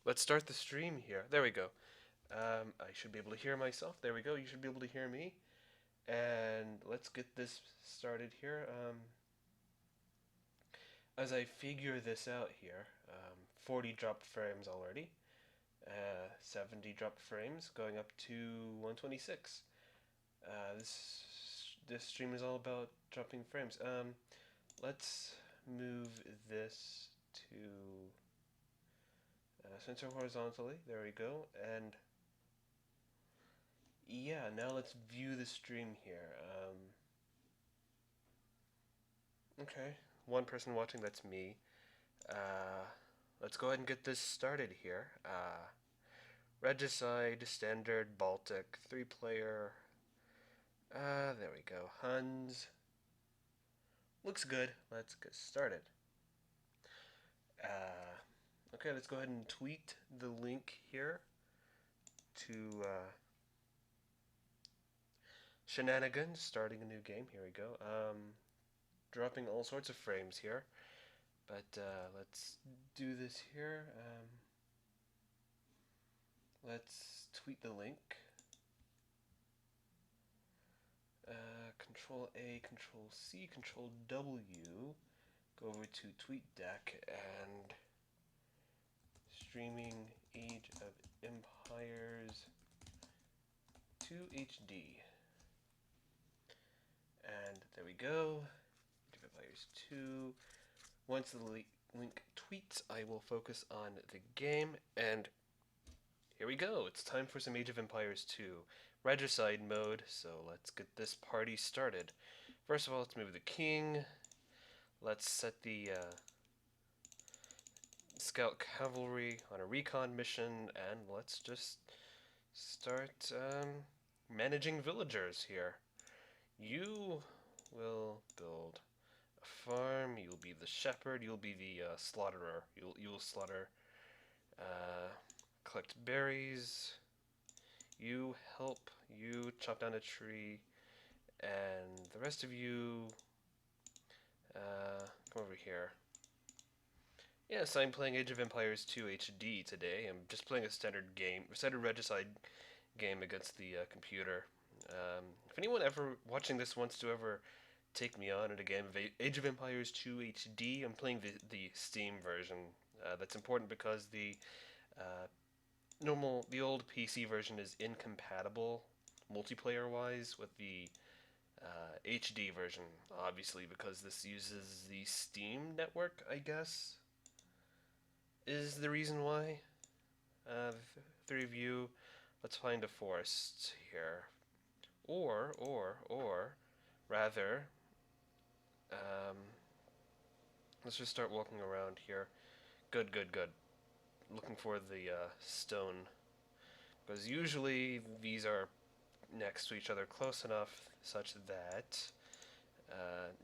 Let's start the stream here. There we go. I should be able to hear myself. There we go. You should be able to hear me. And let's get this started here. As I figure this out here, 40 dropped frames already. 70 dropped frames, going up to 126. This stream is all about dropping frames. Let's move this to center horizontally. There we go. And yeah, now let's view the stream here. Okay, one person watching, that's me. Uh, let's go ahead and get this started here. Regicide, Standard, Baltic, 3-player. There we go. Huns. Looks good. Let's get started. Okay, let's go ahead and tweet the link here to Shenanigans, starting a new game. Here we go. Dropping all sorts of frames here. But let's do this here. Let's tweet the link. Control A, Control C, Control W. Go over to TweetDeck and streaming Age of Empires 2 HD. And there we go. Age of Empires 2. Once the link tweets, I will focus on the game, and here we go. It's time for some Age of Empires 2 Regicide mode, so let's get this party started. First of all, let's move the king. Let's set the scout cavalry on a recon mission, and let's just start managing villagers here. You will build a farm. You'll be the shepherd. You'll be the slaughterer. You'll slaughter. Uh, collect berries. You help. You chop down a tree, and the rest of you come over here. Yes, I'm playing Age of Empires 2 HD today. I'm just playing a standard regicide game against the computer. If anyone ever watching this wants to ever take me on in a game of Age of Empires 2 HD, I'm playing the Steam version. That's important because uh, the old PC version is incompatible multiplayer wise with the HD version, obviously, because this uses the Steam network, I guess, is the reason why. Three of you, let's find a forest here. Or, rather, um, let's just start walking around here. Good. Looking for the stone. Because usually these are next to each other close enough such that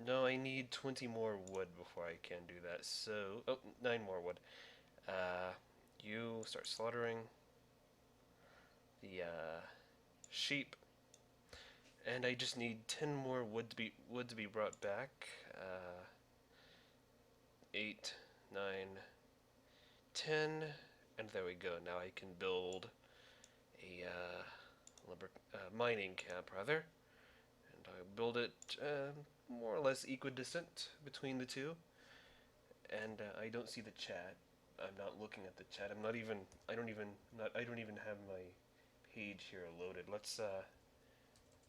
no, I need 20 more wood before I can do that. So, oh, 9 more wood. Uh, you start slaughtering the sheep, and I just need 10 more wood to be brought back. 8, 9, 10, and there we go. Now I can build a mining camp, rather, and I build it more or less equidistant between the two. And I don't see the chat. I'm not looking at the chat. I'm not even. I don't even. Not. I don't even have my page here loaded. Let's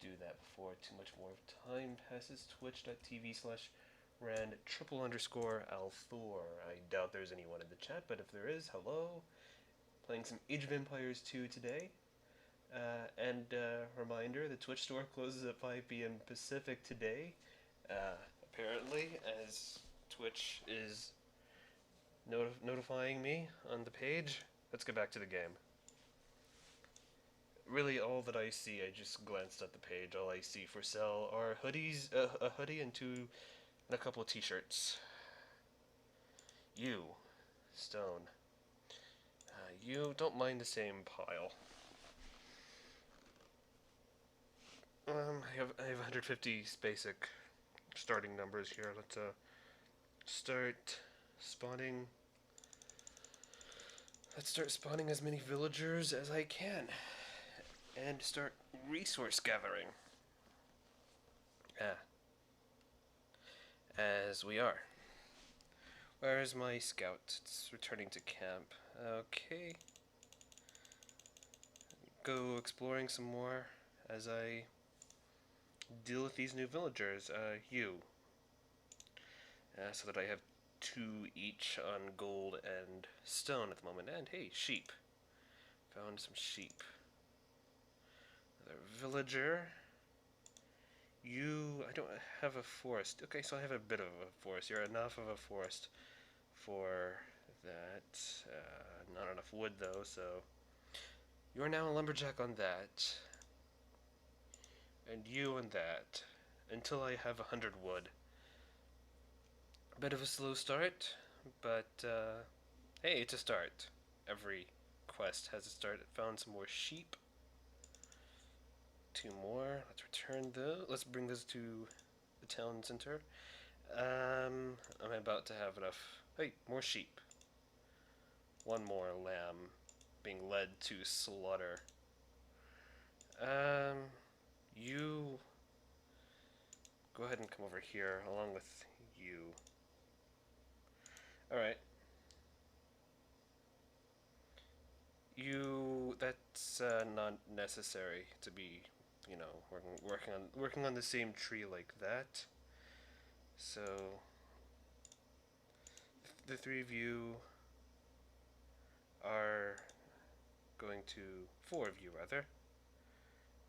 do that before too much more time passes. Twitch.tv/rand triple underscore althor. I doubt there's anyone in the chat, but if there is, hello. Playing some Age of Empires 2 today. And reminder, the Twitch store closes at 5 p.m. Pacific today. Apparently, as Twitch is notifying me on the page. Let's get back to the game. Really, all that I see, I just glanced at the page. All I see for sale are hoodies, a hoodie, and a couple of T-shirts. You, Stone. You don't mind the same pile. I have 150 basic starting numbers here. Let's start spawning Let's start spawning as many villagers as I can. And start resource gathering. Ah. As we are. Where is my scout? It's returning to camp. Okay. Go exploring some more as I deal with these new villagers. So that I have 2 each on gold and stone at the moment. And hey, sheep. Found some sheep. Another villager. I don't have a forest. Okay, so I have a bit of a forest. You're enough of a forest for that. Not enough wood though, so you're now a lumberjack on that. And you on that. Until I have 100 wood. A bit of a slow start, but hey, it's a start. Every quest has a start. Found some more sheep. 2 more. Let's return those. Let's bring those to the town center. I'm about to have enough. Hey, more sheep. 1 more lamb being led to slaughter. You go ahead and come over here along with you. Alright. That's not necessary to be, working on the same tree like that. So the 3 of you are going to 4 of you rather.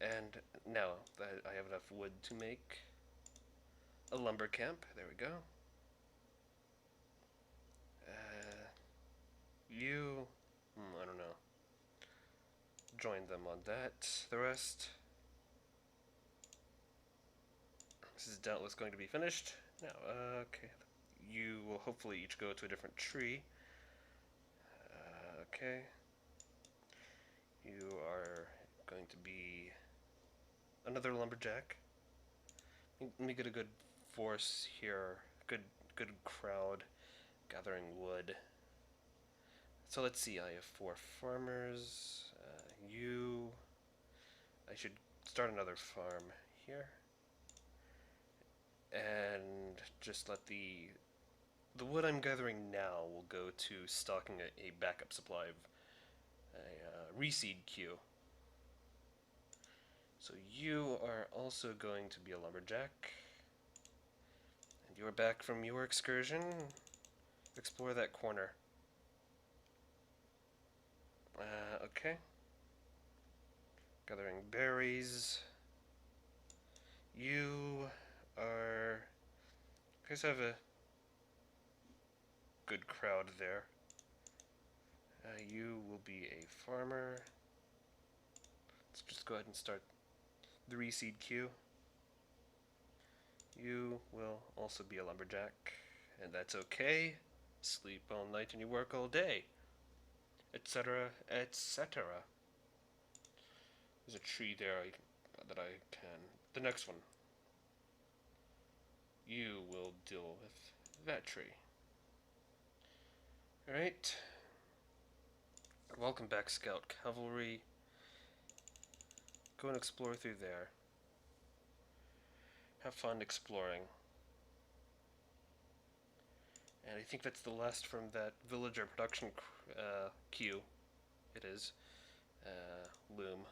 And now that I have enough wood to make a lumber camp, there we go. I don't know. Join them on that. The rest. This is doubtless going to be finished. Now, okay. You will hopefully each go to a different tree. Okay. You are going to be another lumberjack. Let me get a good force here. Good crowd gathering wood. So let's see, I have 4 farmers. I should start another farm here. And just let the wood I'm gathering now will go to stocking a backup supply of a reseed queue. So you are also going to be a lumberjack. And you're back from your excursion. Explore that corner. Okay. Gathering berries. You guys have a good crowd there. You will be a farmer. Let's just go ahead and start the reseed queue. You will also be a lumberjack, and that's okay. Sleep all night and you work all day, etc., etc. There's a tree there that I can. The next one. You will deal with that tree. Alright. Welcome back, Scout Cavalry. Go and explore through there. Have fun exploring. And I think that's the last from that villager production queue. It is. Loom.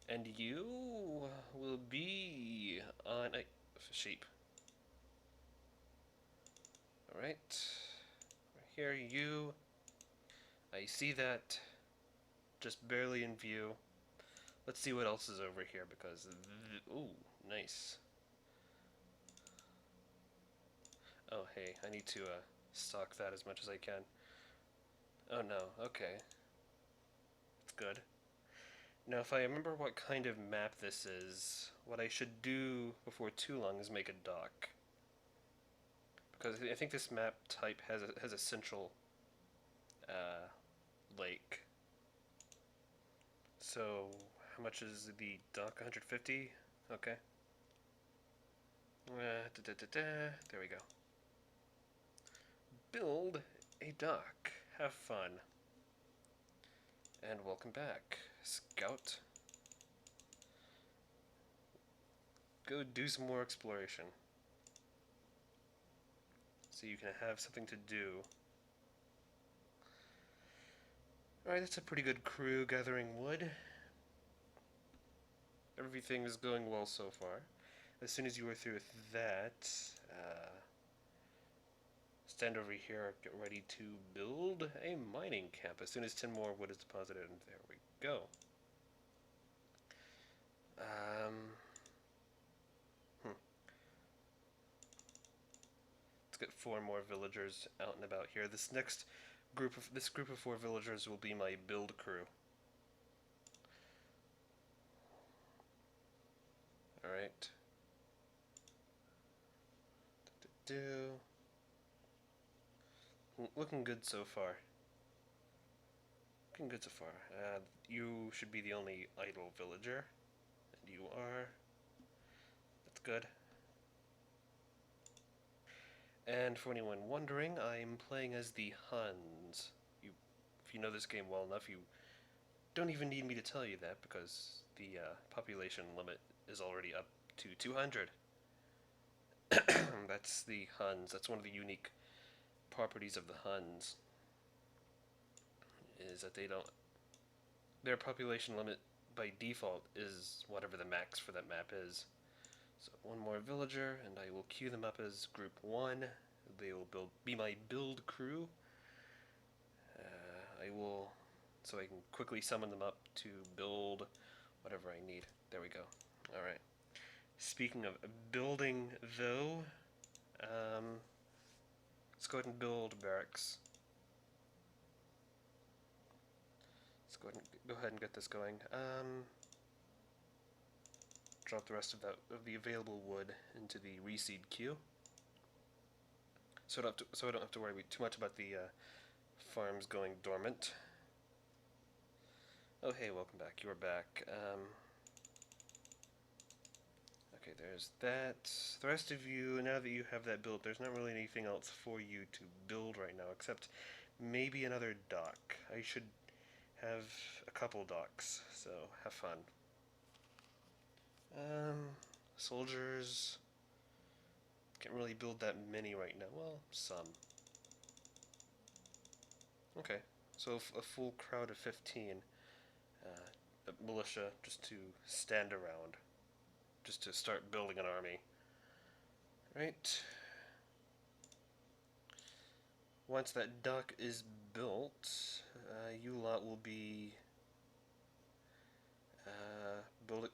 And you will be on a sheep. Alright. Right here, you. I see that. Just barely in view. Let's see what else is over here because. Ooh, nice. Oh, hey, I need to stock that as much as I can. Oh no, okay. That's good. Now, if I remember what kind of map this is, what I should do before too long is make a dock. Because I think this map type has a central lake. So, how much is the dock? 150? Okay. There we go. Build a dock. Have fun. And welcome back, Scout. Go do some more exploration. So you can have something to do. Alright, that's a pretty good crew gathering wood. Everything is going well so far. As soon as you are through with that, stand over here, get ready to build a mining camp. As soon as 10 more wood is deposited, and there we go. Let's get 4 more villagers out and about here. This group of 4 villagers will be my build crew. Alright. Looking good so far. Looking good so far. You should be the only idle villager. And you are. That's good. And for anyone wondering, I'm playing as the Huns. If you know this game well enough, you don't even need me to tell you that, because the population limit is already up to 200. That's the Huns. That's one of the unique properties of the Huns, is that their population limit by default is whatever the max for that map is. So 1 more villager, and I will queue them up as group 1. They will be my build crew. So I can quickly summon them up to build whatever I need. There we go. Alright. Speaking of building, though, let's go ahead and build barracks. Let's go ahead and get this going. Drop the rest of the available wood into the reseed queue, so I don't have to worry too much about the farms going dormant. Oh hey, welcome back. You're back. Okay, there's that. The rest of you, now that you have that built, there's not really anything else for you to build right now, except maybe another dock. I should have a couple docks, so have fun. Soldiers, can't really build that many right now. Well, some. Okay, so a full crowd of 15. Militia, just to stand around. Just to start building an army. Right. Once that dock is built, you lot will be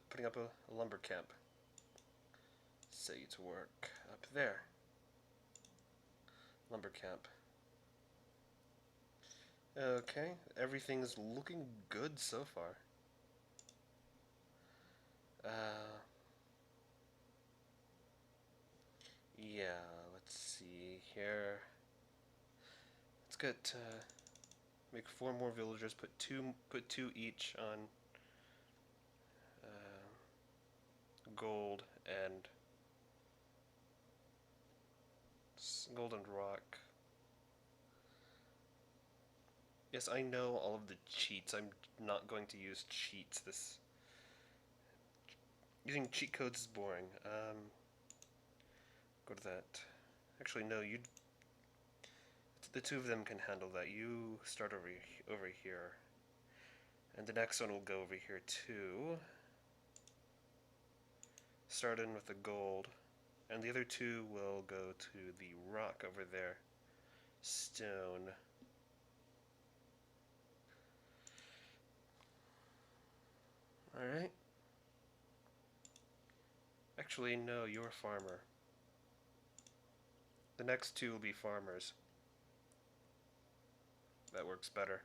putting up a lumber camp. Set you to work up there. Lumber camp. Okay, everything's looking good so far. Yeah, let's see here. Let's get make 4 more villagers. Put two each on gold and rock. Yes, I know all of the cheats. I'm not going to use cheats. Using cheat codes is boring. Go to that. Actually, no. The 2 of them can handle that. You start over here, and the next one will go over here too. Start in with the gold, and the other 2 will go to the rock over there. Stone. Alright. Actually, no, you're a farmer. The next 2 will be farmers. That works better.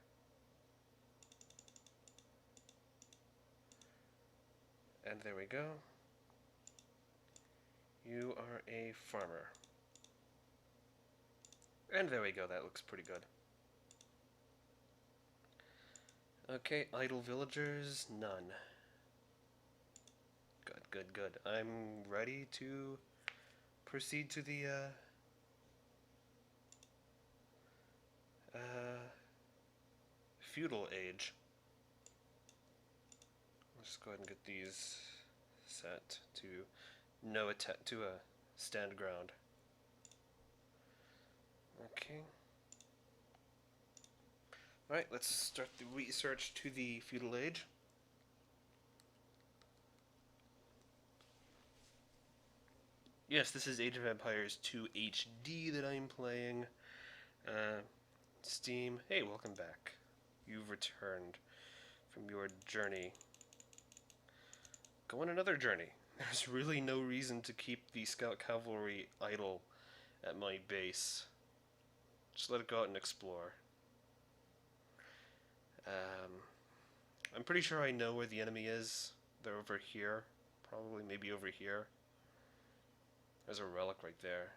And there we go. You are a farmer. And there we go, that looks pretty good. Okay, idle villagers, none. Good. I'm ready to proceed to the feudal age. Let's go ahead and get these set to no attack to a stand ground. Okay. Alright, let's start the research to the feudal age. Yes, this is Age of Empires 2 HD that I'm playing. Steam. Hey, welcome back. You've returned from your journey. Go on another journey. There's really no reason to keep the Scout Cavalry idle at my base. Just let it go out and explore. I'm pretty sure I know where the enemy is. They're over here. Probably, maybe over here. There's a relic right there.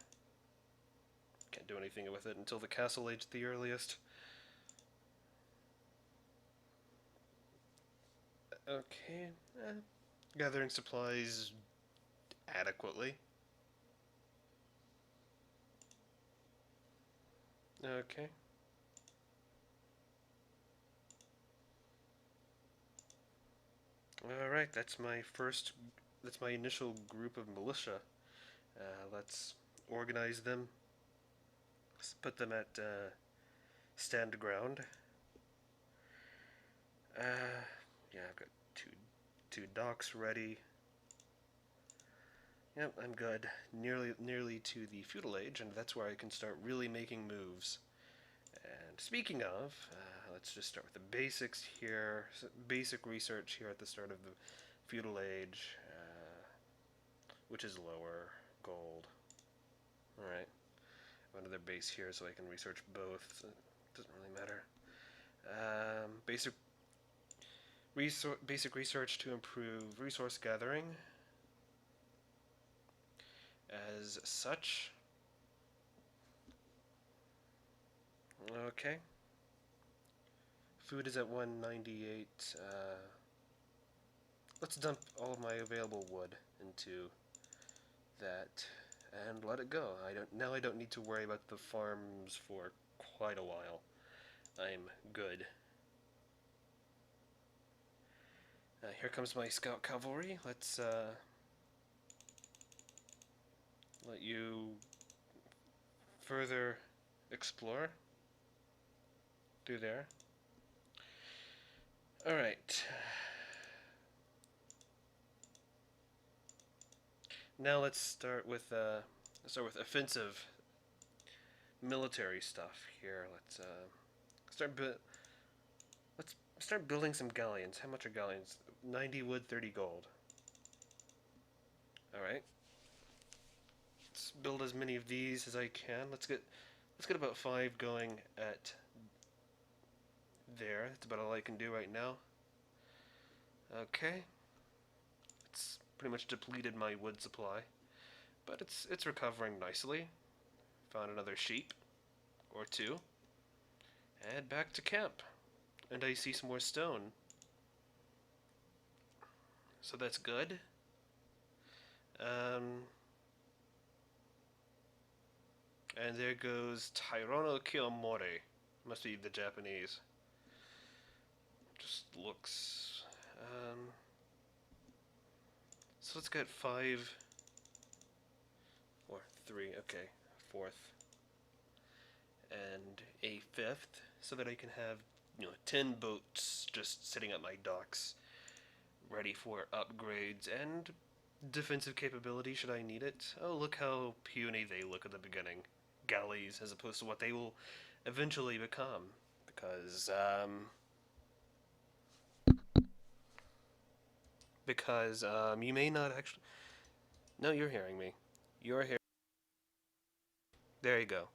Can't do anything with it until the Castle Age at the earliest. Okay. Gathering supplies adequately. Okay. Alright, that's my initial group of militia. Let's organize them. Let's put them at stand ground. Yeah, I've got two docks ready. Yep, I'm good. Nearly to the feudal age, and that's where I can start really making moves. And speaking of, let's just start with the basics here. Basic research here at the start of the feudal age, which is lower gold. Alright, another base here so I can research both. Doesn't really matter. Basic research to improve resource gathering. As such. Okay. Food is at 198. Let's dump all of my available wood into that and let it go. Now I don't need to worry about the farms for quite a while. I'm good. Here comes my Scout Cavalry. Let's let you further explore through there. Alright. Now let's start with offensive military stuff here. Let's start building some galleons. How much are galleons? 90 wood, 30 gold. Alright. Let's build as many of these as I can. Let's get about 5 going at there. That's about all I can do right now. Okay. It's pretty much depleted my wood supply, but it's recovering nicely. Found another sheep or two. And back to camp. And I see some more stone. So that's good. And there goes Tyrono Kiyomori. Must be the Japanese. Just looks... so let's get 5... or 3, okay. 4th. And a 5th, so that I can have, 10 boats just sitting at my docks, ready for upgrades and defensive capability should I need it. Oh, look how puny they look at the beginning. Galleys, as opposed to what they will eventually become. Because, you may not actually... No, you're hearing me. You're hearing... There you go.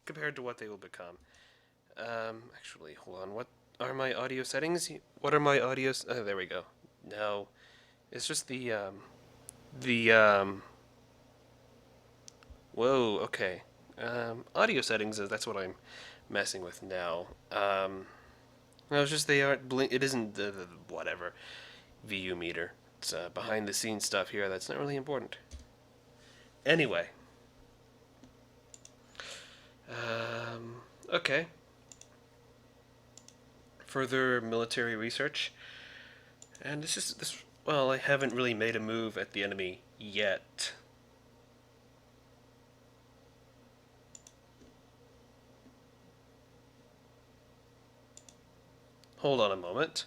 Compared to what they will become. Actually, hold on. What are my audio settings? What are my audio... Oh, there we go. No. It's just whoa, okay. Audio settings, that's what I'm messing with now. No, it's just they aren't it isn't the whatever VU meter. It's behind the scenes stuff here that's not really important. Anyway. Okay. further military research. And well, I haven't really made a move at the enemy yet. Hold on a moment.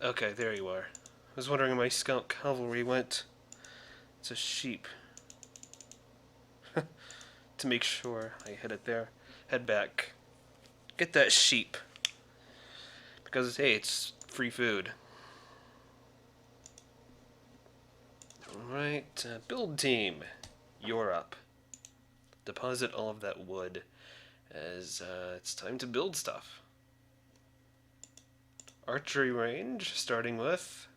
Okay, there you are. I was wondering where my scout cavalry went. It's a sheep. To make sure I hit it there. Head back. Get that sheep. Because, hey, it's free food. Alright, build team. You're up. Deposit all of that wood as it's time to build stuff. Archery range, starting with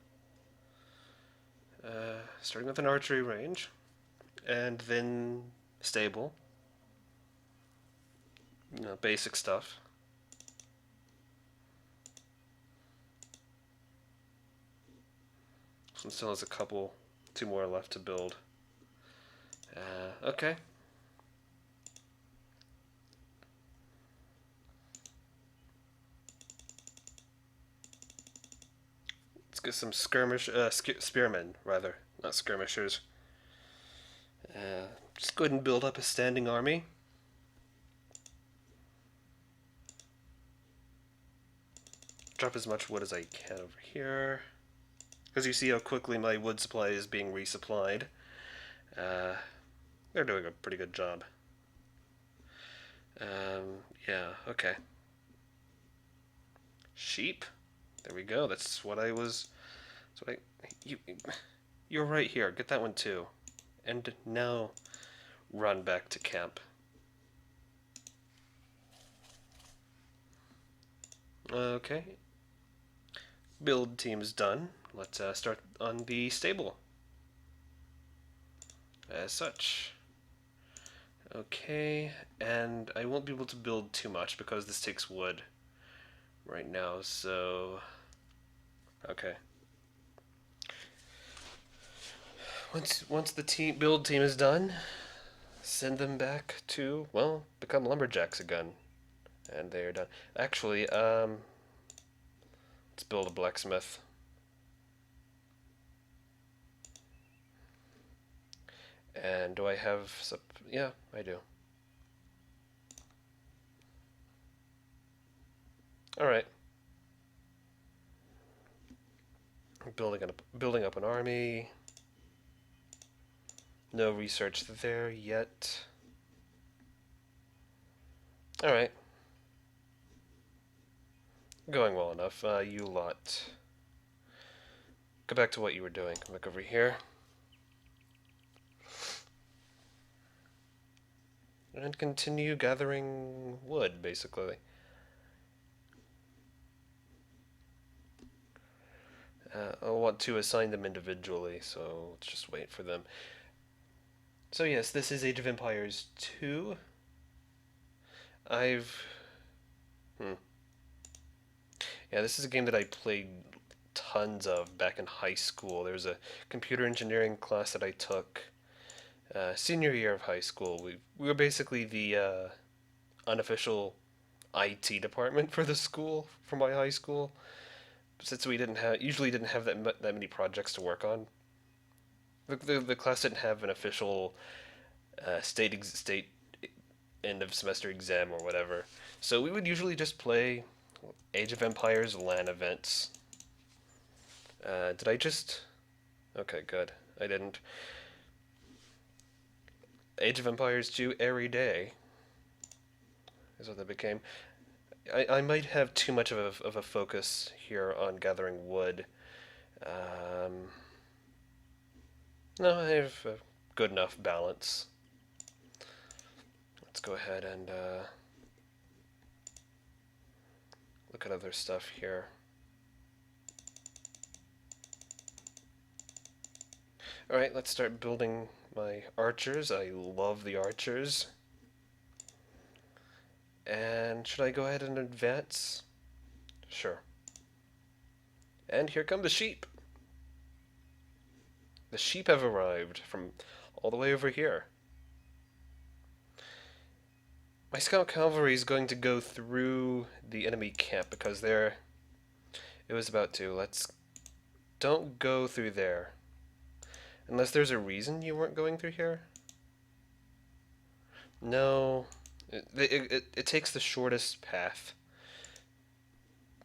an archery range, and then stable. You know, basic stuff. So still has two more left to build. Okay. Let's get some spearmen, rather, not skirmishers. Just go ahead and build up a standing army. Drop as much wood as I can over here. Because you see how quickly my wood supply is being resupplied. They're doing a pretty good job. Yeah, okay. Sheep? There we go. That's what I was... You're right here. Get that one too. And now run back to camp. Okay. Build team's done. Let's start on the stable. As such. Okay, and I won't be able to build too much because this takes wood right now, so... Okay. Once the build team is done, send them back to, well, become lumberjacks again. And they're done. Actually, let's build a blacksmith. And do I have yeah, I do. Alright. Building up an army. No research there yet. Alright. Going well enough. You lot. Go back to what you were doing. Come back over here. And continue gathering wood, basically. I'll want to assign them individually, so let's just wait for them. So yes, this is Age of Empires 2. Yeah, this is a game that I played tons of back in high school. There was a computer engineering class that I took senior year of high school. We were basically the unofficial IT department for the school, for my high school. Since we usually didn't have that many projects to work on. The class didn't have an official state end of semester exam or whatever. So we would usually just play Age of Empires LAN events. Did I just... Okay, good. I didn't. Age of Empires 2 every day is what that became. I might have too much of a focus here on gathering wood. No, I have a good enough balance. Let's go ahead and look at other stuff here. Alright, let's start building my archers. I love the archers. And should I go ahead and advance? Sure. And here come the sheep. The sheep have arrived from all the way over here. My scout cavalry is going to go through the enemy camp because it was about to. Don't go through there. Unless there's a reason you weren't going through here? No. It takes the shortest path.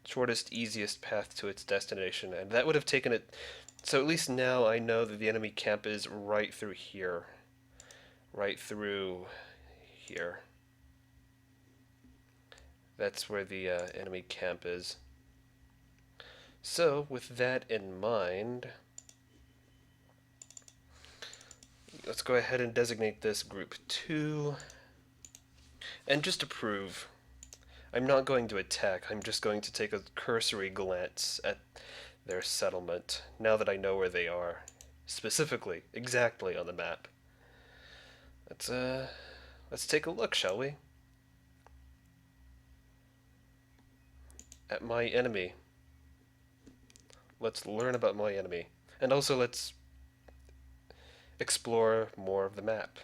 Shortest, easiest path to its destination, and that would have taken it. So at least now I know that the enemy camp is right through here. Right through here. That's where the enemy camp is. So, with that in mind, let's go ahead and designate this group 2. And just to prove, I'm not going to attack, I'm just going to take a cursory glance at their settlement, now that I know where they are. Specifically, exactly on the map. Let's take a look, shall we? At my enemy. Let's learn about my enemy. And also let's explore more of the map.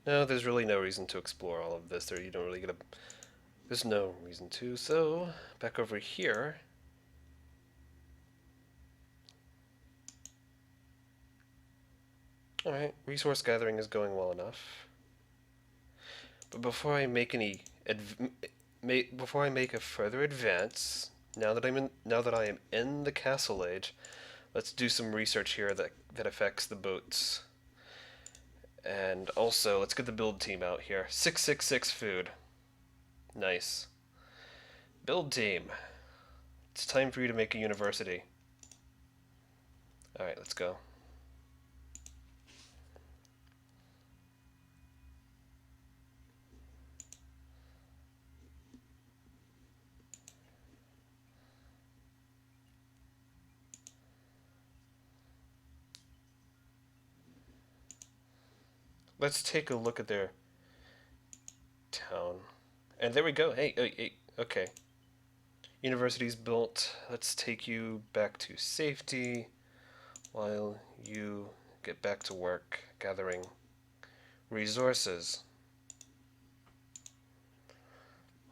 No, there's really no reason to explore all of this, or you don't really get a... There's no reason to, so back over here. Alright, resource gathering is going well enough. But before I make a further advance, now that I am in the Castle Age, let's do some research here that affects the boats. And also, let's get the build team out here. 666 food. Nice. Build team. It's time for you to make a university. Alright, let's go. Let's take a look at their town. And there we go. Hey, okay. University's built. Let's take you back to safety while you get back to work gathering resources.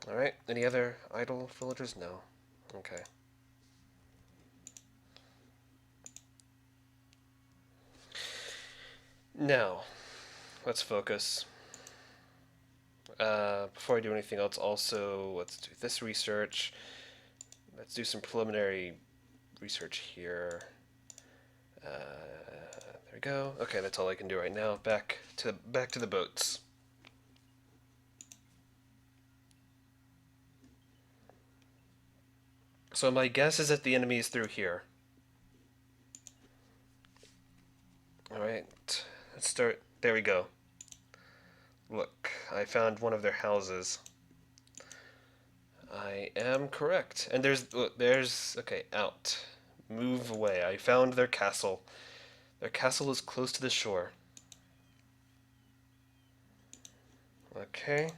Alright, any other idle villagers? No. Okay. Now, let's focus. Before I do anything else, also, let's do this research. Let's do some preliminary research here. There we go. Okay, that's all I can do right now. Back to the boats. So my guess is that the enemy is through here. Alright, let's start. There we go. Look, I found one of their houses. I am correct. And okay, out. Move away. I found their castle. Their castle is close to the shore. Okay.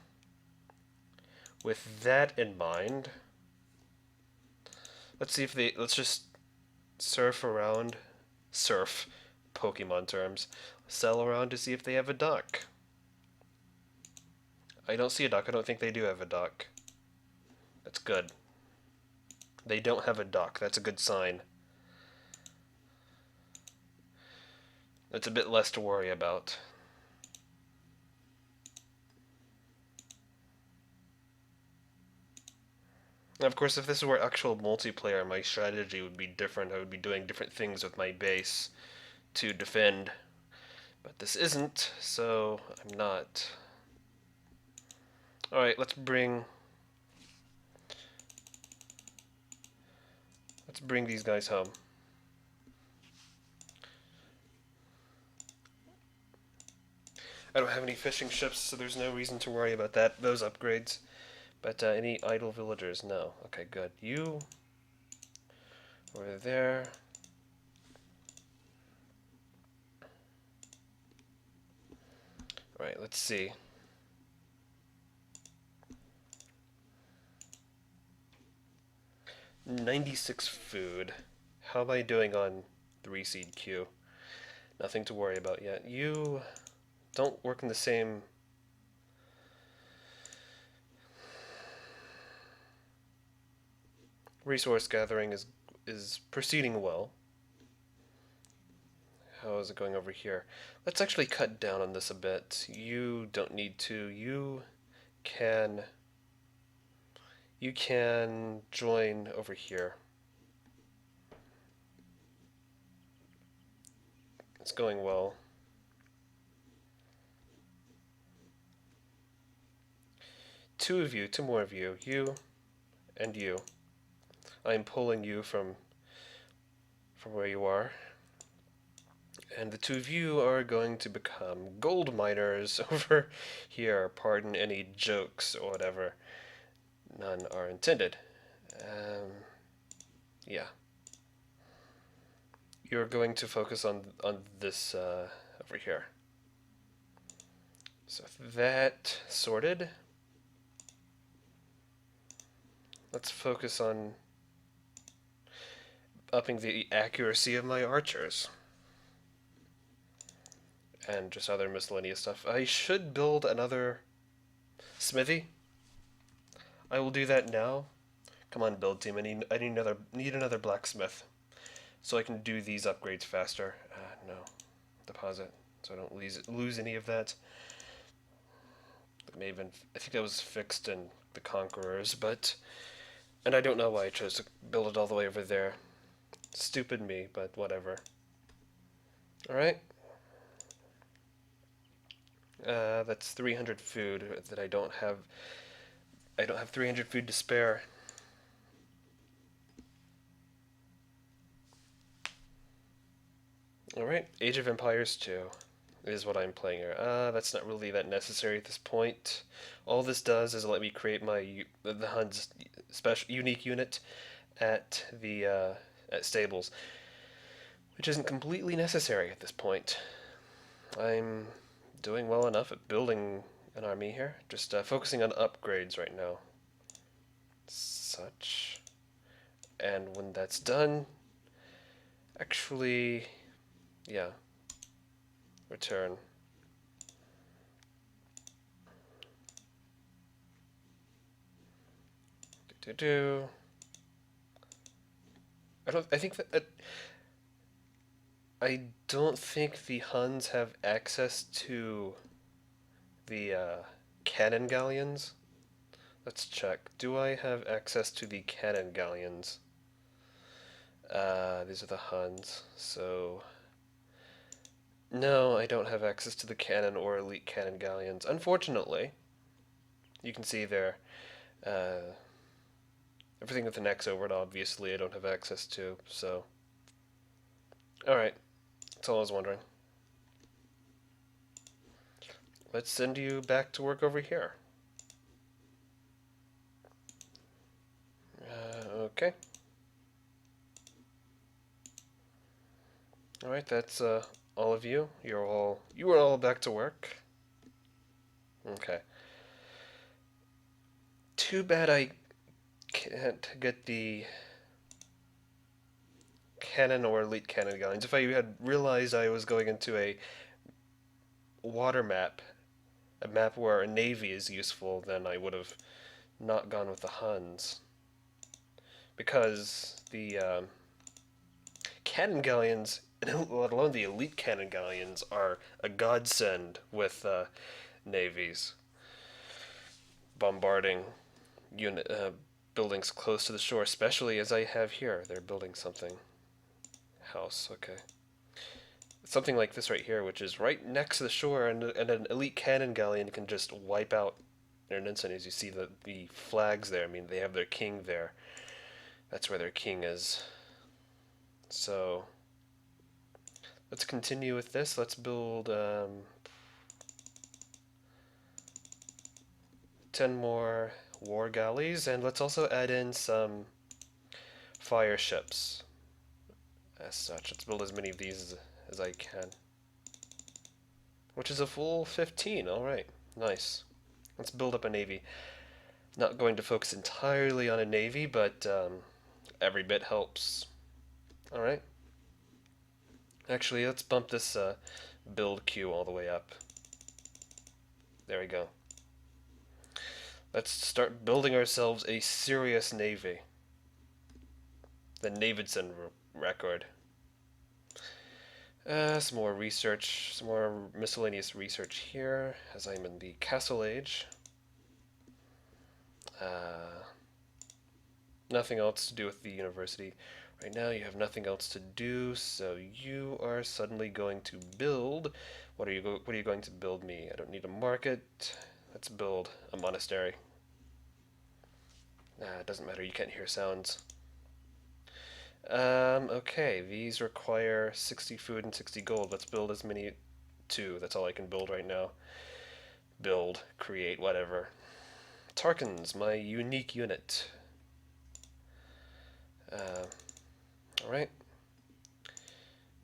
With that in mind, let's just surf around. Surf. Pokemon terms. Sell around to see if they have a dock. I don't see a dock. I don't think they do have a dock. That's good. They don't have a dock. That's a good sign. That's a bit less to worry about. Of course, if this were actual multiplayer, my strategy would be different. I would be doing different things with my base to defend. But this isn't, so I'm not. Alright, let's bring these guys home. I don't have any fishing ships, so there's no reason to worry about those upgrades. But any idle villagers? No. Okay, good. You over there. Alright, let's see. 96 food. How am I doing on 3 seed queue? Nothing to worry about yet. You don't work in the same... Resource gathering is proceeding well. How is it going over here? Let's actually cut down on this a bit. You don't need to. Can you can join over here. It's going well. Two more of you. You and you. I'm pulling you from where you are. And the two of you are going to become gold miners over here. Pardon any jokes or whatever. None are intended. Yeah. You're going to focus on this over here. So that sorted. Let's focus on upping the accuracy of my archers. And just other miscellaneous stuff. I should build another smithy. I will do that now. Come on, build team. I need another blacksmith, so I can do these upgrades faster. No, deposit, so I don't lose any of that. I think that was fixed in the Conquerors, and I don't know why I chose to build it all the way over there. Stupid me, but whatever. All right. That's 300 food that I don't have. I don't have 300 food to spare. Alright, Age of Empires 2 is what I'm playing here. That's not really that necessary at this point. All this does is let me create the Hun's special unique unit at the at stables, which isn't completely necessary at this point. I'm doing well enough at building an army here, just focusing on upgrades right now. Such. And when that's done, actually, yeah, return. I don't think the Huns have access to the cannon galleons. Let's check. Do I have access to the cannon galleons? These are the Huns, so... No, I don't have access to the cannon or elite cannon galleons. Unfortunately, you can see there, everything with an X over it, obviously, I don't have access to, so... Alright, that's all I was wondering. Let's send you back to work over here. Okay. Alright, that's all of you. You are all back to work. Okay. Too bad I can't get the cannon or elite cannon galleons. If I had realized I was going into a water map, a map where a navy is useful, then I would have not gone with the Huns. Because the cannon galleons, let alone the elite cannon galleons, are a godsend with navies bombarding buildings close to the shore, especially as I have here. They're building something. House, okay. Something like this right here, which is right next to the shore, and an elite cannon galleon can just wipe out in an instant. As you see the flags there, I mean, they have their king there. That's where their king is. So, let's continue with this. Let's build 10 more war galleys, and let's also add in some fire ships. As such, let's build as many of these as I can. Which is a full 15, alright, nice. Let's build up a navy. Not going to focus entirely on a navy, but Every bit helps. Alright. Actually, let's bump this build queue all the way up. There we go. Let's start building ourselves a serious navy. The Navidson record. Some more research, some more miscellaneous research here, as I'm in the Castle Age. Nothing else to do with the university. Right now you have nothing else to do, so you are suddenly going to build. What are you going to build me? I don't need a market. Let's build a monastery. It doesn't matter, you can't hear sounds. Okay, these require 60 food and 60 gold. Let's build as many. 2, that's all I can build right now. Build, create, whatever. Tarkans, my unique unit. Alright.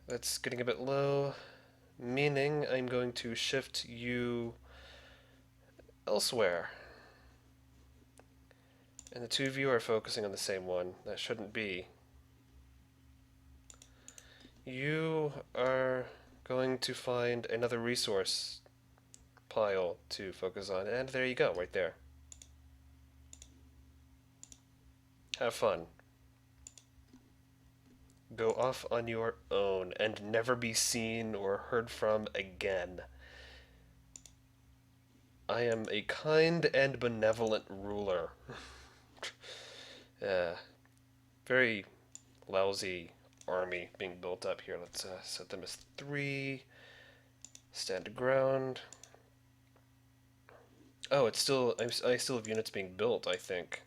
That's getting a bit low, meaning I'm going to shift you elsewhere. And the two of you are focusing on the same one. That shouldn't be. You are going to find another resource pile to focus on, and there you go, right there. Have fun. Go off on your own and never be seen or heard from again. I am a kind and benevolent ruler. Very lousy army being built up here. Let's set them as 3. Stand ground. Oh, it's still, I still have units being built, I think.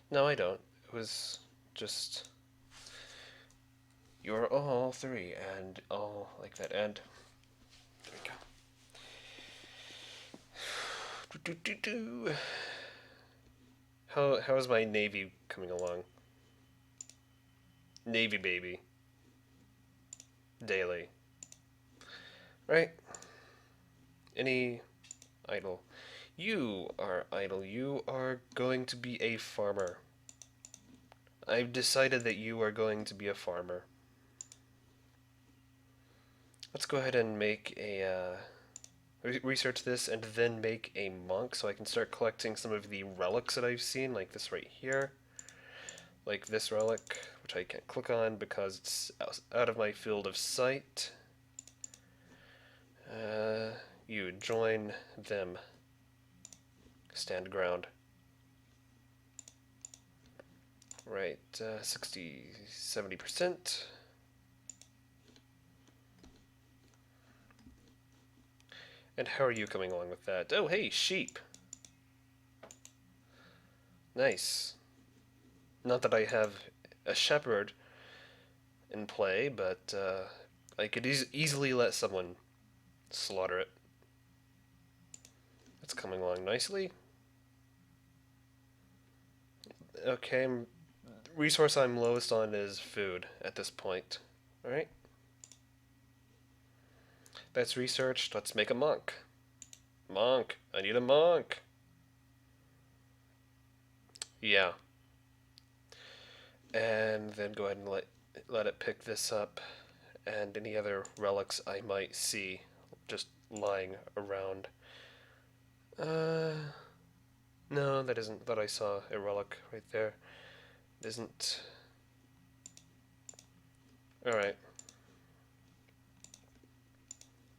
No, I don't. It was just... You're all 3, and all like that, and... There we go. How is my navy coming along? Navy baby. Daily. Right? Any idle? You are idle. You are going to be a farmer. I've decided that you are going to be a farmer. Let's go ahead and make a research this and then make a monk so I can start collecting some of the relics that I've seen, like this right here. Like this relic, which I can't click on because it's out of my field of sight. You join them. Stand ground. Right, 70%. And how are you coming along with that? Oh, hey, sheep. Nice. Not that I have a shepherd in play, but I could easily let someone slaughter it. It's coming along nicely. Okay, resource I'm lowest on is food at this point. Alright. That's researched. Let's make a monk. Monk. I need a monk. Yeah. And then go ahead and let it pick this up and any other relics I might see just lying around. No, that isn't. Thought I saw a relic right there. It isn't. Alright.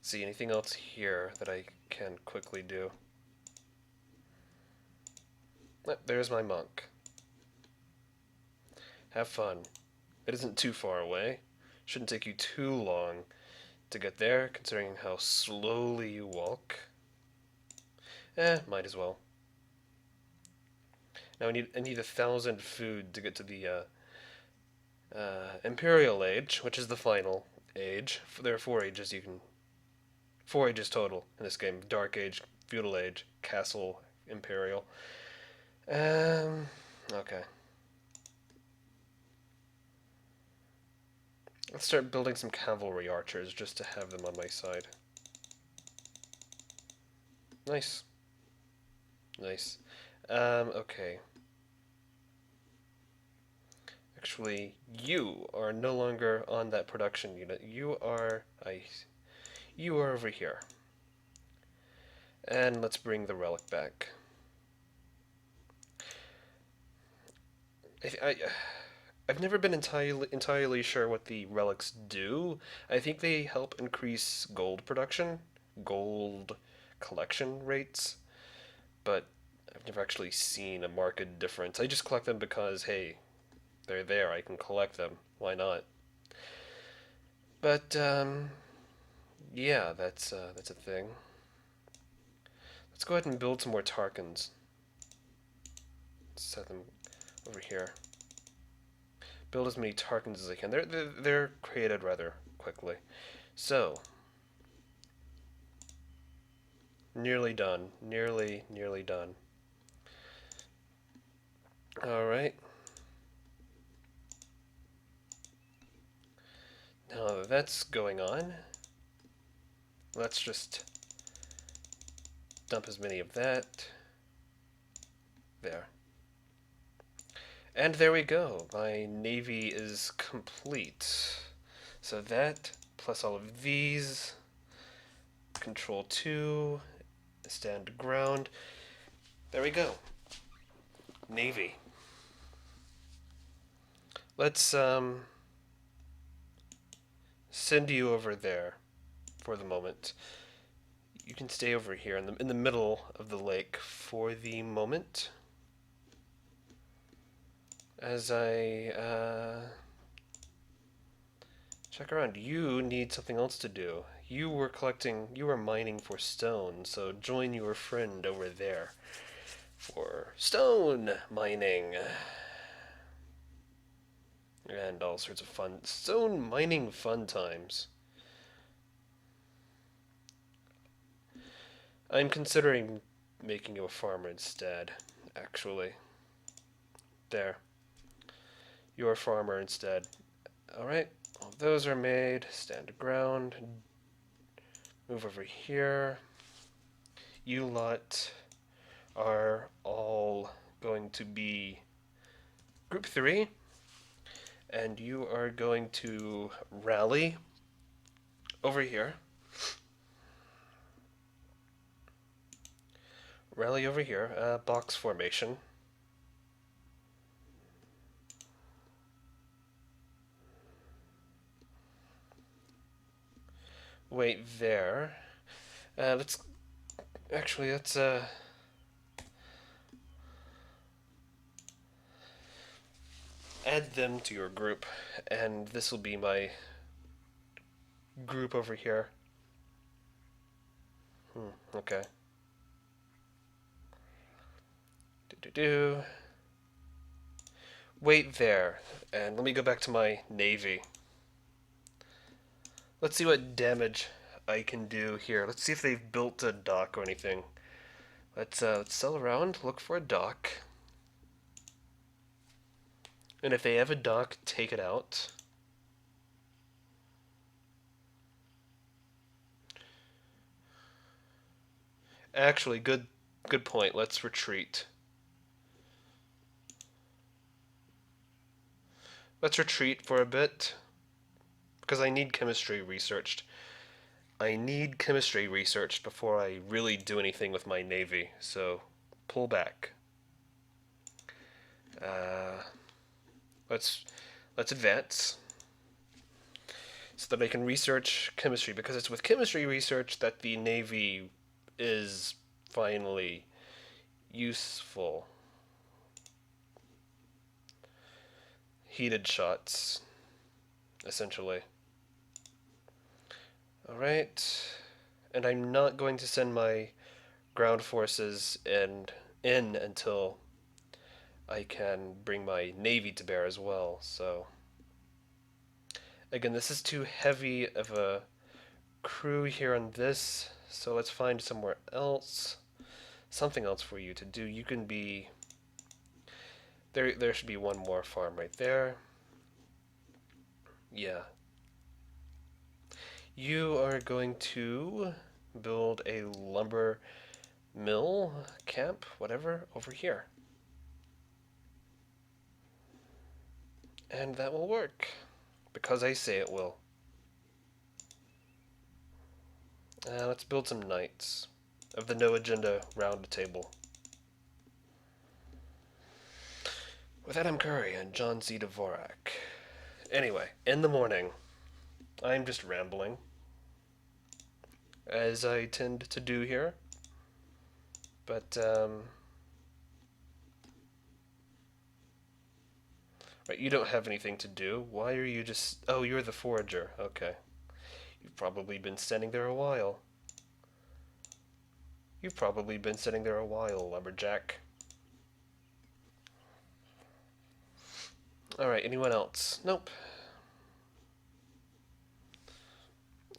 See anything else here that I can quickly do? There's my monk. Have fun. It isn't too far away. Shouldn't take you too long to get there, considering how slowly you walk. Might as well. Now I need 1,000 food to get to the Imperial Age, which is the final age. There are 4 ages you can... 4 ages total in this game. Dark Age, Feudal Age, Castle, Imperial. Okay. Let's start building some cavalry archers just to have them on my side. Nice. Nice. Okay. actually, you are no longer on that production unit. You are over here. And let's bring the relic back. I, I've never been entirely sure what the relics do. I think they help increase gold production, gold collection rates, but I've never actually seen a marked difference. I just collect them because, hey, they're there. I can collect them. Why not? But yeah, that's a thing. Let's go ahead and build some more Tarkans. Set them over here. Build as many Tarkans as I can. They're created rather quickly. So, nearly done. Nearly done. All right. Now that that's going on, let's just dump as many of that. There. And there we go. My navy is complete. So that, plus all of these, Control 2, stand ground. There we go. Navy. Let's send you over there for the moment. You can stay over here in the middle of the lake for the moment. As I check around, you need something else to do. You were mining for stone, so join your friend over there for stone mining. And all sorts of fun, stone mining fun times. I'm considering making you a farmer instead, actually. There. You're a farmer instead. Alright, all those are made. Stand ground. Move over here. You lot are all going to be group 3. And you are going to rally over here. Rally over here. Box formation. Wait there. Let's add them to your group, and this will be my group over here. Okay. Wait there, and let me go back to my navy. Let's see what damage I can do here. Let's see if they've built a dock or anything. Let's sail around, look for a dock. And if they have a dock, take it out. Actually, good point. Let's retreat. Let's retreat for a bit. Because I need chemistry researched. I need chemistry researched before I really do anything with my navy. So, pull back. Let's advance. So that I can research chemistry. Because it's with chemistry research that the navy is finally useful. Heated shots, essentially. Alright, and I'm not going to send my ground forces in until I can bring my navy to bear as well, so... Again, this is too heavy of a crew here on this, so let's find somewhere else. Something else for you to do. You can be... There should be one more farm right there. Yeah. You are going to build a lumber mill, camp, whatever, over here. And that will work. Because I say it will. Let's build some knights of the No Agenda Round Table. With Adam Curry and John C. Dvorak. Anyway, in the morning, I'm just rambling, as I tend to do here. But, right, you don't have anything to do. Why are you just... Oh, you're the forager. Okay. You've probably been standing there a while. Lumberjack. Alright, anyone else? Nope.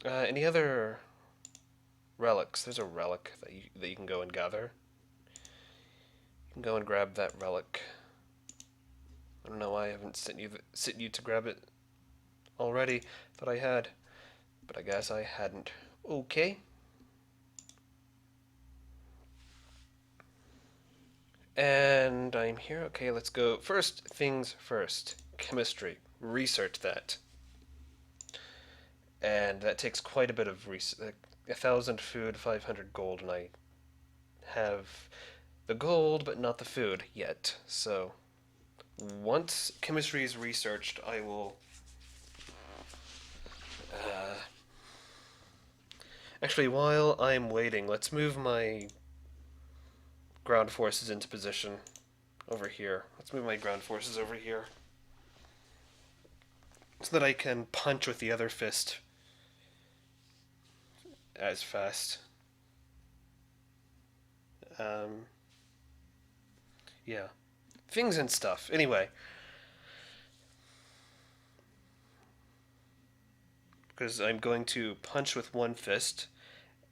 Any other relics? There's a relic that you can go and gather. You can go and grab that relic. I don't know why I haven't sent you to grab it already. Thought I had, but I guess I hadn't. Okay. And I'm here. Okay, let's go. First things first. Chemistry. Research that. And that takes quite a bit of research. 1,000 food, 500 gold, and I have the gold, but not the food yet. So, once chemistry is researched, I will... Actually, while I'm waiting, let's move my ground forces into position over here. Let's move my ground forces over here. So that I can punch with the other fist as fast. Yeah. Things and stuff. Anyway. Because I'm going to punch with one fist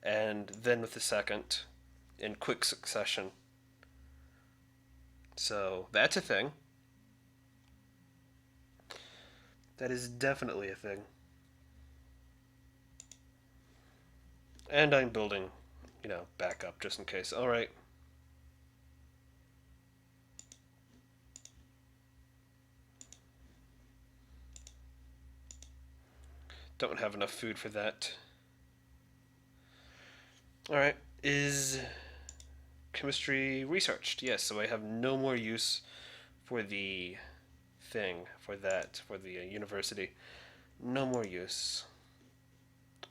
and then with the second in quick succession. So that's a thing. That is definitely a thing. And I'm building, backup just in case. Alright. Don't have enough food for that. Alright, is chemistry researched? Yes, so I have no more use for the thing, for the university. No more use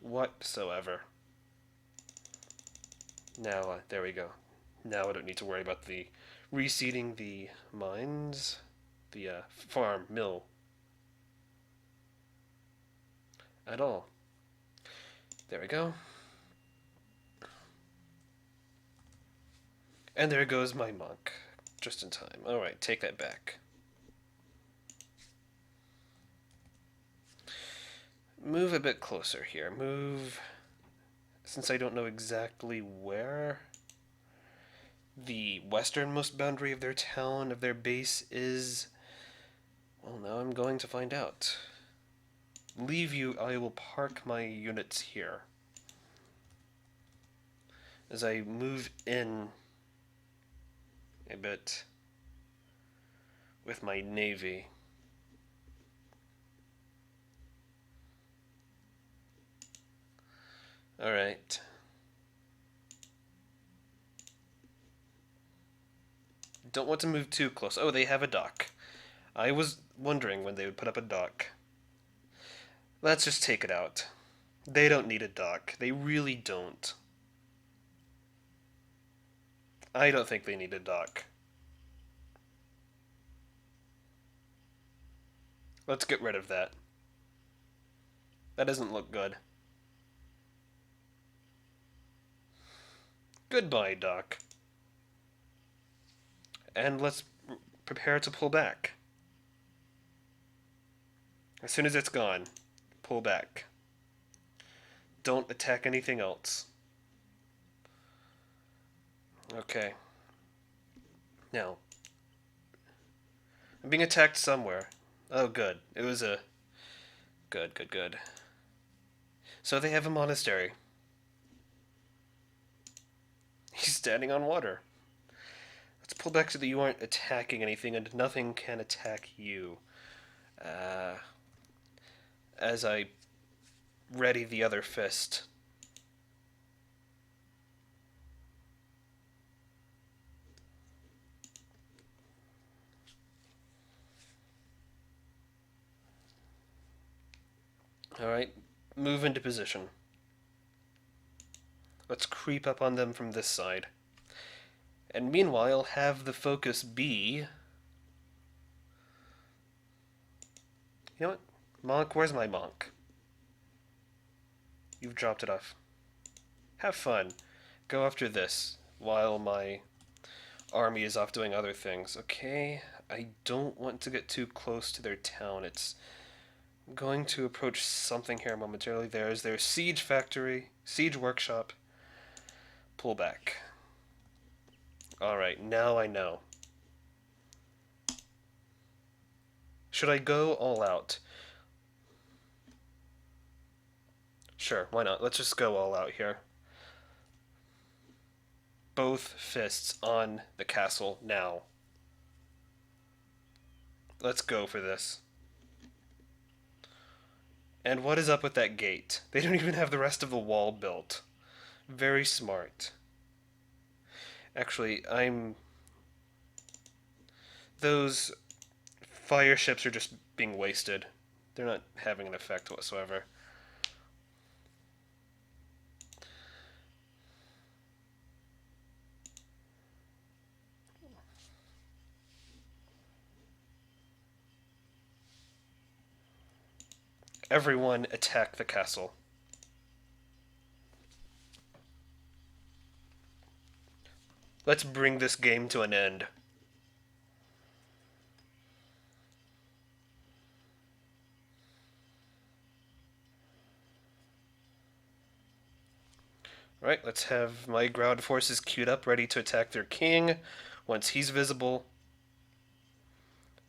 whatsoever. Now, there we go. Now I don't need to worry about the reseeding the mines, the farm, mill, at all. There we go. And there goes my monk, just in time. Alright, take that back. Move a bit closer here. Move, since I don't know exactly where the westernmost boundary of their town, of their base is. Well, now I'm going to find out. Leave you, I will park my units here. As I move in a bit with my navy. Alright. Don't want to move too close. Oh, they have a dock. I was wondering when they would put up a dock. Let's just take it out. They don't need a dock. They really don't. I don't think they need a dock. Let's get rid of that. That doesn't look good. Goodbye, dock. And let's prepare to pull back. As soon as it's gone, pull back. Don't attack anything else. Okay. Now, I'm being attacked somewhere. Oh, good. It was a... Good, good, good. So they have a monastery. He's standing on water. Let's pull back so that you aren't attacking anything and nothing can attack you. uh, as I ready the other fist. Alright, move into position. Let's creep up on them from this side. And meanwhile, have the focus be... You know what? Monk, where's my monk? You've dropped it off. Have fun. Go after this, while my army is off doing other things. Okay, I don't want to get too close to their town. It's going to approach something here momentarily. There's their siege factory, siege workshop. Pull back. Alright, now I know. Should I go all out? Sure, why not? Let's just go all out here. Both fists on the castle now. Let's go for this. And what is up with that gate? They don't even have the rest of the wall built. Very smart. Actually, those fire ships are just being wasted. They're not having an effect whatsoever. Everyone attack the castle. Let's bring this game to an end. Right, let's have my ground forces queued up, ready to attack their king once he's visible.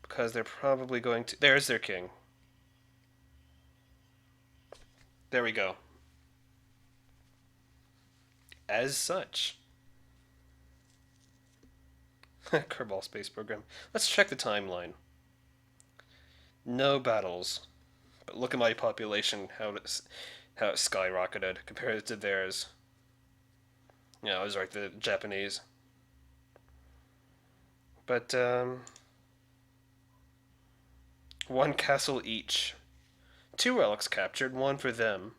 Because they're probably going to... There's their king. There we go. As such. Kerbal Space Program. Let's check the timeline. No battles. But look at my population, how it skyrocketed compared to theirs. Yeah, I was right, the Japanese. But, one castle each. 2 relics captured, 1 for them.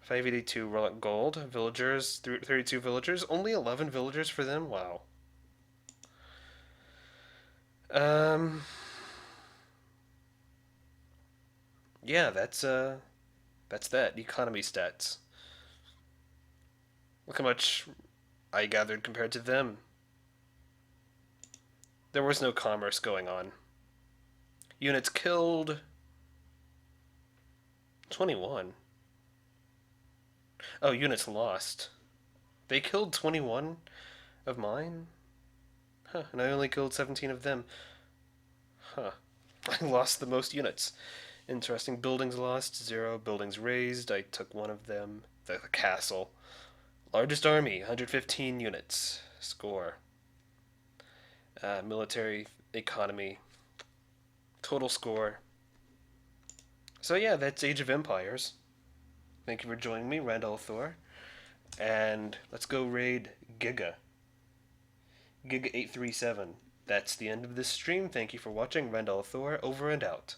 582 relic gold. Villagers, 32 villagers. Only 11 villagers for them? Wow. Yeah, that's that. Economy stats. Look how much I gathered compared to them. There was no commerce going on. Units killed... 21. Oh, units lost. They killed 21 of mine? Huh, and I only killed 17 of them. Huh. I lost the most units. Interesting. Buildings lost, 0. Buildings raised, I took 1 of them. The castle. Largest army, 115 units. Score. Military, economy. Total score. So yeah, that's Age of Empires. Thank you for joining me, Randall Thor. And let's go raid Giga. Giga 837. That's the end of this stream. Thank you for watching. Randall Thor, over and out.